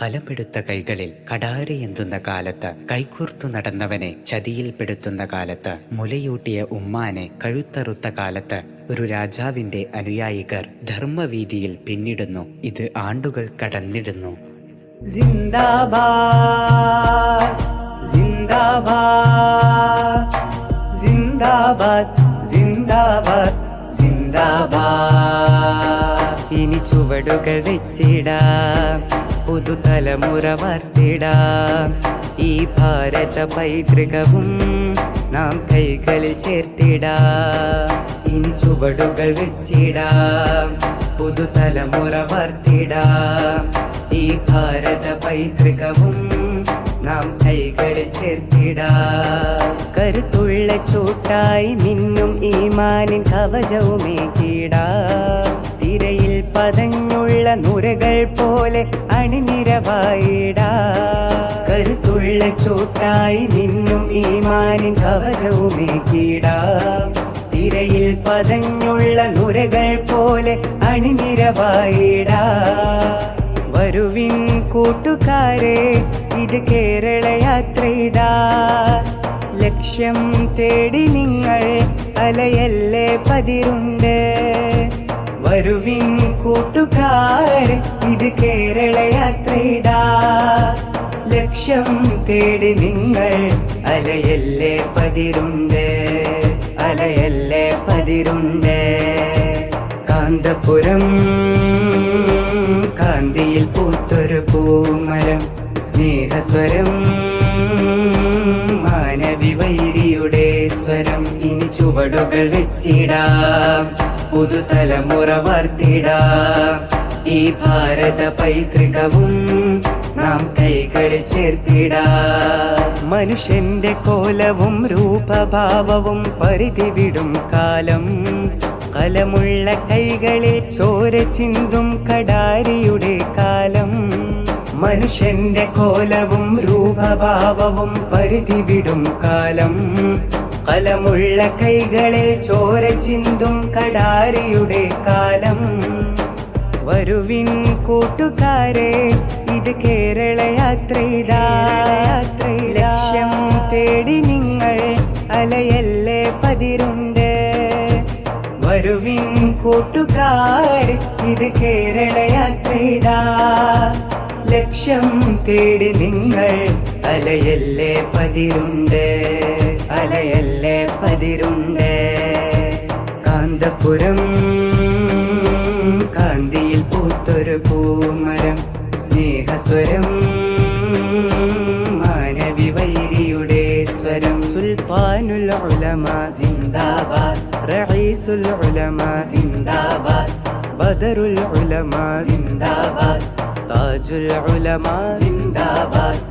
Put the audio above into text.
കലമെടുത്ത കൈകളിൽ കടാരയെന്തുന്ന കാലത്ത്, കൈകൂർത്തു നടന്നവനെ ചതിയിൽപ്പെടുത്തുന്ന കാലത്ത്, മുലയൂട്ടിയ ഉമ്മാനെ കഴുത്തറുത്ത കാലത്ത് ഒരു രാജാവിന്റെ അനുയായികർ ധർമ്മവീതിയിൽ പിന്നിടുന്നു. ഇത് ആണ്ടുകൾ കടന്നിടുന്നു. സിന്ദാബാദ് സിന്ദാബാദ് സിന്ദാബാദ് സിന്ദാബാദ് സിന്ദാബാദ്. ഇനി ചുവടുകൾ വെച്ചിടാം, പുതുതലമുറ വാർത്തിടാം. ഈ ഭാരത പൈതൃകവും നാം കൈകളിൽ ചേർത്തിടാം. ഇനി ചുവടുകൾ വെച്ചിടാം, പുതുതലമുറ വാർത്തിടാം. ഈ ഭാരത പൈതൃകവും നാം കൈകളിൽ ചേർത്തിടാം. കരുത്തുള്ള ചൂട്ടായി മിന്നും ഈമാനിൻ കവചവുമേകിടാം. തിരയിൽ പതഞ്ഞുള്ള നുരകൾ പോലെ അണിനിരവായിടാം. കരുത്തുള്ള ചൂട്ടായി മിന്നും ഈമാനിൻ കവചവുമേകിടാം. തിരയിൽ പതഞ്ഞുള്ള നുരകൾ പോലെ അണിനിരവായിടാം. വരുവിൻ കൂട്ടുകാരെ, ഇത് കേരള യാത്രയിതാ. ലക്ഷ്യം തേടി നിങ്ങൾ അലയല്ലേ പതിരുണ്ട്. വരുവിൻ കൂട്ടുകാരെ, ഇത് കേരള യാത്രയിതാ. ലക്ഷ്യം തേടി നിങ്ങൾ അലയല്ലേ പതിരുണ്ട്, അലയല്ലേ പതിരുണ്ട്. കാന്തപുരം കാന്തിയിൽ പൂത്തൊരു പൂമരം, സ്നേഹസ്വരം മാനവി വൈരിയുടെ സ്വരം. ഇനി ചുവടുകൾ വെച്ചിടാം, പുതുതലമുറ വാർത്തിടാം. ഈ ഭാരത പൈതൃകവും നാം കൈകളിൽ ചേർത്തിടാം. മനുഷ്യന്റെ കോലവും രൂപഭാവവും പരിധി വിടും കാലം. കലമുള്ള കൈകളിൽ ചോര ചിന്തും കടാരിയുടെ കാലം. മനുഷ്യന്റെ കോലവും രൂപഭാവവും പരിധി വിടും കാലം. കലമുള്ള കൈകളിൽ ചോര ചിന്തും കടാരിയുടെ കാലം. വരുവിൻ കൂട്ടുകാരെ, ഇത് കേരള യാത്രയിതാ. ലക്ഷ്യം തേടി നിങ്ങൾ അലയല്ലേ പതിരുണ്ട്. വരുവിൻ കൂട്ടുകാരെ, ഇത് കേരള യാത്രയിതാ. ലക്ഷ്യം തേടി നിങ്ങൾ അലയല്ലേ പതിരുണ്ട്, അലയല്ലേ പതിരുണ്ട്. കാന്തപുരം കാന്തിയിൽ പൂത്തൊരു പൂമരം, സ്നേഹസ്വരം മാനവി വൈരിയുടെ സ്വരം. സുൽത്താനുൽ ഉലമ സിന്ദാബാദ്, റഈസുൽ ഉലമ സിന്ദാബാദ്, ബദറുൽ ഉലമ സിന്ദാബാദ്, താജുൽ ഉലമ സിന്ദാബാദ്.